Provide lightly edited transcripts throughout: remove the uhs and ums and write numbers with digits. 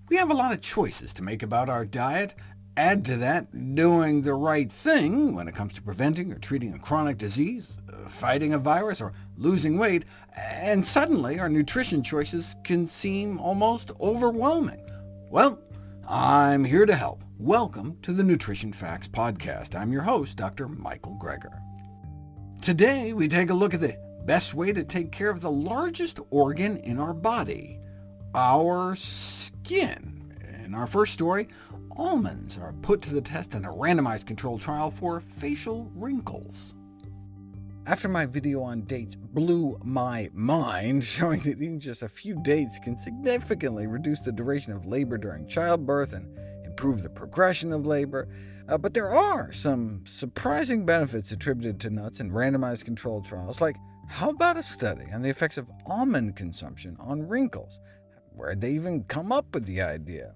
We have a lot of choices to make about our diet. Add to that doing the right thing when it comes to preventing or treating a chronic disease, fighting a virus, or losing weight, and suddenly our nutrition choices can seem almost overwhelming. Well, I'm here to help. Welcome to the Nutrition Facts Podcast. I'm your host, Dr. Michael Greger. Today, we take a look at the best way to take care of the largest organ in our body, our skin. In our first story, almonds are put to the test in a randomized controlled trial for facial wrinkles. After my video on dates blew my mind, showing that eating just a few dates can significantly reduce the duration of labor during childbirth and improve the progression of labor, but there are some surprising benefits attributed to nuts in randomized controlled trials, like how about a study on the effects of almond consumption on wrinkles? Where'd they even come up with the idea?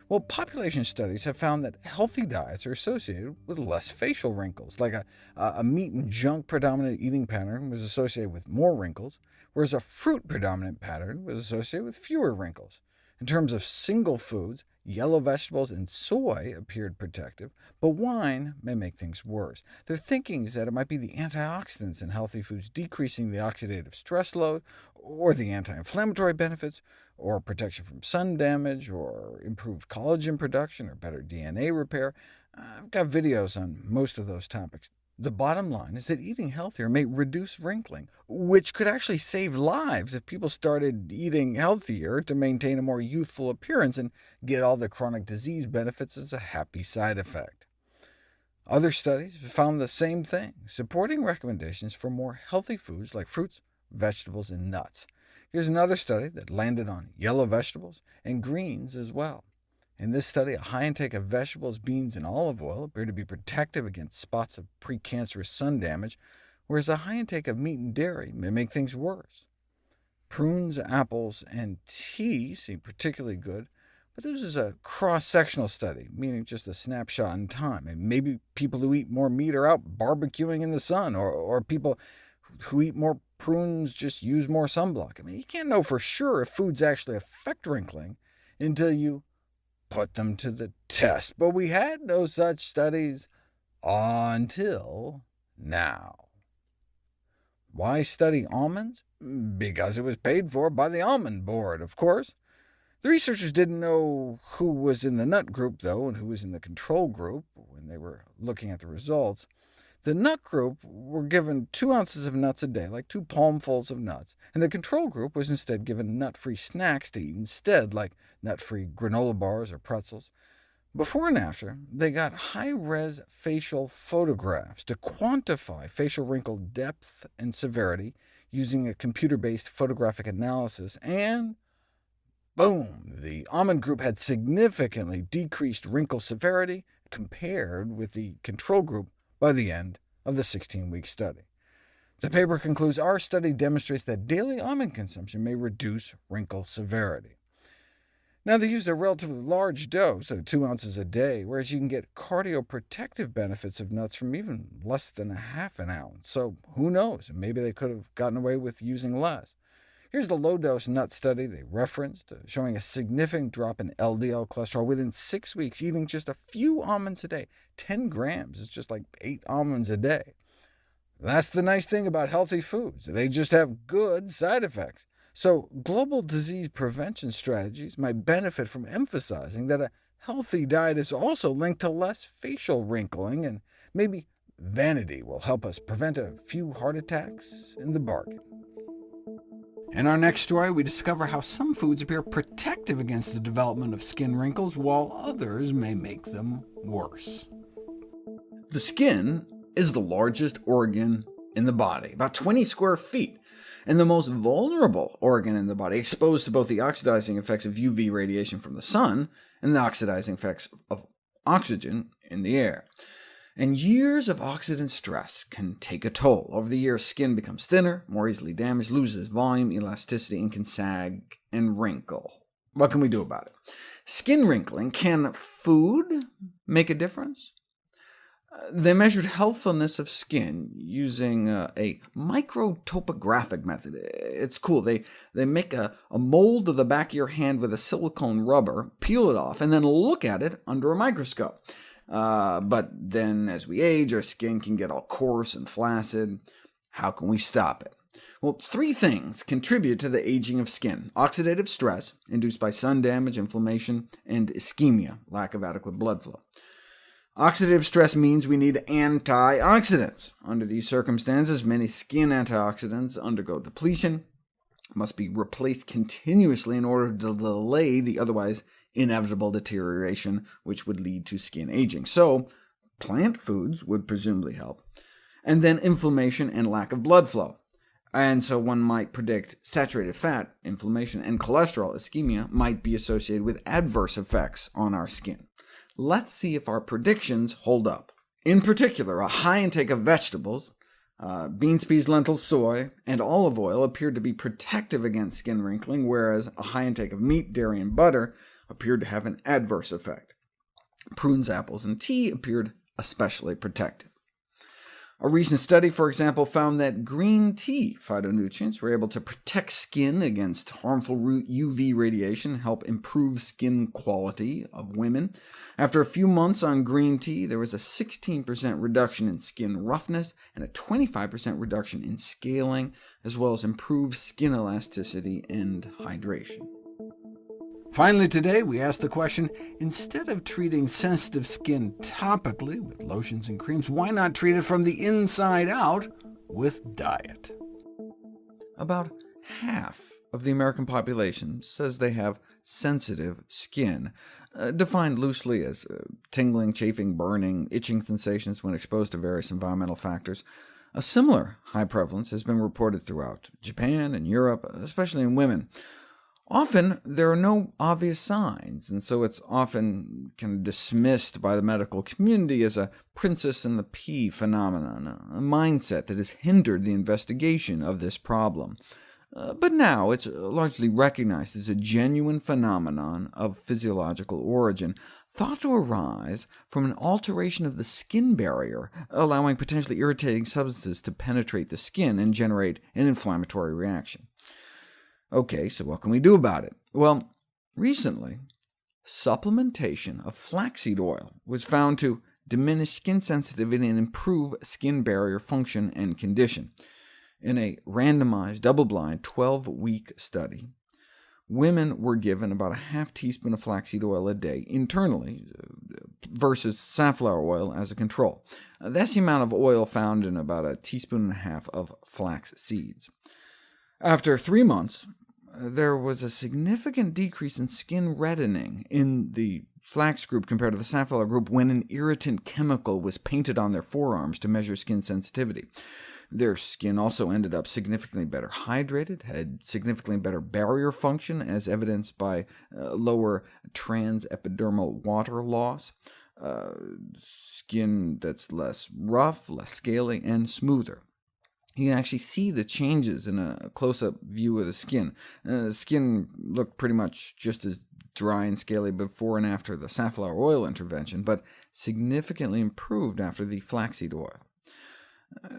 Well, population studies have found that healthy diets are associated with less facial wrinkles, like a meat and junk predominant eating pattern was associated with more wrinkles, whereas a fruit predominant pattern was associated with fewer wrinkles. In terms of single foods, yellow vegetables and soy appeared protective, but wine may make things worse. Their thinking is that it might be the antioxidants in healthy foods decreasing the oxidative stress load, or the anti-inflammatory benefits, or protection from sun damage, or improved collagen production, or better DNA repair. I've got videos on most of those topics. The bottom line is that eating healthier may reduce wrinkling, which could actually save lives if people started eating healthier to maintain a more youthful appearance and get all the chronic disease benefits as a happy side effect. Other studies found the same thing, supporting recommendations for more healthy foods like fruits, vegetables, and nuts. Here's another study that landed on yellow vegetables and greens as well. In this study, a high intake of vegetables, beans, and olive oil appeared to be protective against spots of precancerous sun damage, whereas a high intake of meat and dairy may make things worse. Prunes, apples, and tea seem particularly good, but this is a cross-sectional study, meaning just a snapshot in time. And maybe people who eat more meat are out barbecuing in the sun, or people who eat more prunes just use more sunblock. I mean, you can't know for sure if foods actually affect wrinkling until you put them to the test. But we had no such studies until now. Why study almonds? Because it was paid for by the Almond Board, of course. The researchers didn't know who was in the nut group, though, and who was in the control group when they were looking at the results. The nut group were given 2 ounces of nuts a day, like 2 palmfuls of nuts, and the control group was instead given nut-free snacks to eat instead, like nut-free granola bars or pretzels. Before and after, they got high-res facial photographs to quantify facial wrinkle depth and severity using a computer-based photographic analysis, and boom! The almond group had significantly decreased wrinkle severity compared with the control group by the end of the 16-week study. The paper concludes, our study demonstrates that daily almond consumption may reduce wrinkle severity. Now, they used a relatively large dose, 2 ounces a day, whereas you can get cardioprotective benefits of nuts from even less than a half an ounce. So who knows? Maybe they could have gotten away with using less. Here's the low-dose nut study they referenced, showing a significant drop in LDL cholesterol within 6 weeks, eating just a few almonds a day. 10 grams is just like 8 almonds a day. That's the nice thing about healthy foods. They just have good side effects. So global disease prevention strategies might benefit from emphasizing that a healthy diet is also linked to less facial wrinkling, and maybe vanity will help us prevent a few heart attacks in the bargain. In our next story, we discover how some foods appear protective against the development of skin wrinkles, while others may make them worse. The skin is the largest organ in the body, about 20 square feet, and the most vulnerable organ in the body, exposed to both the oxidizing effects of UV radiation from the sun and the oxidizing effects of oxygen in the air. And years of oxidant stress can take a toll. Over the years, skin becomes thinner, more easily damaged, loses volume, elasticity, and can sag and wrinkle. What can we do about it? Skin wrinkling. Can food make a difference? They measured healthfulness of skin using a microtopographic method. It's cool. They make a mold of the back of your hand with a silicone rubber, peel it off, and then look at it under a microscope. But then as we age, our skin can get all coarse and flaccid. How can we stop it? Well, 3 things contribute to the aging of skin: oxidative stress, induced by sun damage, inflammation, and ischemia, lack of adequate blood flow. Oxidative stress means we need antioxidants. Under these circumstances, many skin antioxidants undergo depletion, must be replaced continuously in order to delay the otherwise inevitable deterioration which would lead to skin aging. So plant foods would presumably help. And then inflammation and lack of blood flow. And so one might predict saturated fat, inflammation, and cholesterol, ischemia, might be associated with adverse effects on our skin. Let's see if our predictions hold up. In particular, a high intake of vegetables, beans, peas, lentils, soy, and olive oil appeared to be protective against skin wrinkling, whereas a high intake of meat, dairy, and butter appeared to have an adverse effect. Prunes, apples, and tea appeared especially protective. A recent study, for example, found that green tea phytonutrients were able to protect skin against harmful UV radiation and help improve skin quality of women. After a few months on green tea, there was a 16% reduction in skin roughness and a 25% reduction in scaling, as well as improved skin elasticity and hydration. Finally today, we asked the question, instead of treating sensitive skin topically with lotions and creams, why not treat it from the inside out with diet? About half of the American population says they have sensitive skin, defined loosely as tingling, chafing, burning, itching sensations when exposed to various environmental factors. A similar high prevalence has been reported throughout Japan and Europe, especially in women. Often, there are no obvious signs, and so it's often kind of dismissed by the medical community as a princess and the pea phenomenon, a mindset that has hindered the investigation of this problem. But now it's largely recognized as a genuine phenomenon of physiological origin, thought to arise from an alteration of the skin barrier, allowing potentially irritating substances to penetrate the skin and generate an inflammatory reaction. OK, so what can we do about it? Well, recently, supplementation of flaxseed oil was found to diminish skin sensitivity and improve skin barrier function and condition. In a randomized, double-blind, 12-week study, women were given about a half teaspoon of flaxseed oil a day internally versus safflower oil as a control. That's the amount of oil found in about a teaspoon and a half of flax seeds. After 3 months, there was a significant decrease in skin reddening in the flax group compared to the safflower group when an irritant chemical was painted on their forearms to measure skin sensitivity. Their skin also ended up significantly better hydrated, had significantly better barrier function, as evidenced by lower transepidermal water loss, skin that's less rough, less scaly, and smoother. You can actually see the changes in a close-up view of the skin. The skin looked pretty much just as dry and scaly before and after the safflower oil intervention, but significantly improved after the flaxseed oil.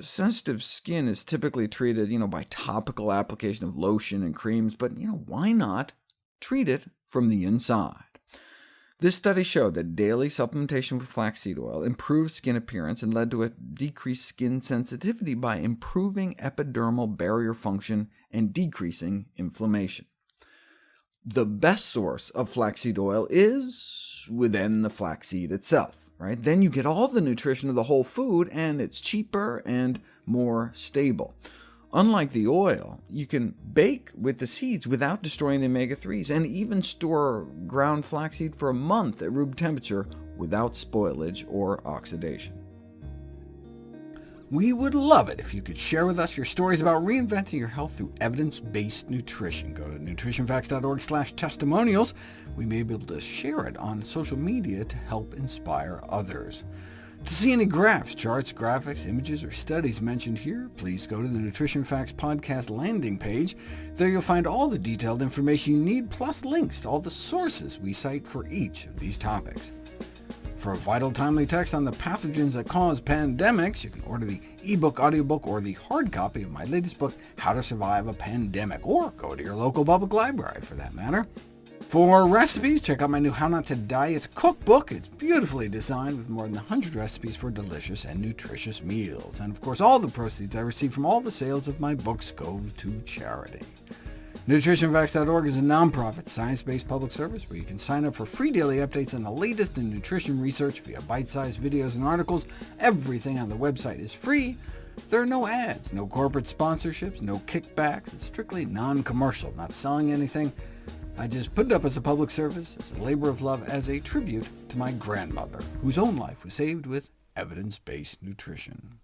Sensitive skin is typically treated by topical application of lotion and creams, but why not treat it from the inside? This study showed that daily supplementation with flaxseed oil improved skin appearance and led to a decreased skin sensitivity by improving epidermal barrier function and decreasing inflammation. The best source of flaxseed oil is within the flaxseed itself. Right? Then you get all the nutrition of the whole food, and it's cheaper and more stable. Unlike the oil, you can bake with the seeds without destroying the omega-3s, and even store ground flaxseed for a month at room temperature without spoilage or oxidation. We would love it if you could share with us your stories about reinventing your health through evidence-based nutrition. Go to nutritionfacts.org/testimonials. We may be able to share it on social media to help inspire others. To see any graphs, charts, graphics, images, or studies mentioned here, please go to the Nutrition Facts podcast landing page. There you'll find all the detailed information you need, plus links to all the sources we cite for each of these topics. For a vital, timely text on the pathogens that cause pandemics, you can order the ebook, audiobook, or the hard copy of my latest book, How to Survive a Pandemic, or go to your local public library, for that matter. For recipes, check out my new How Not to Diet cookbook. It's beautifully designed with more than 100 recipes for delicious and nutritious meals. And of course, all the proceeds I receive from all the sales of my books go to charity. NutritionFacts.org is a nonprofit, science-based public service where you can sign up for free daily updates on the latest in nutrition research via bite-sized videos and articles. Everything on the website is free. There are no ads, no corporate sponsorships, no kickbacks. It's strictly non-commercial, not selling anything. I just put it up as a public service, as a labor of love, as a tribute to my grandmother, whose own life was saved with evidence-based nutrition.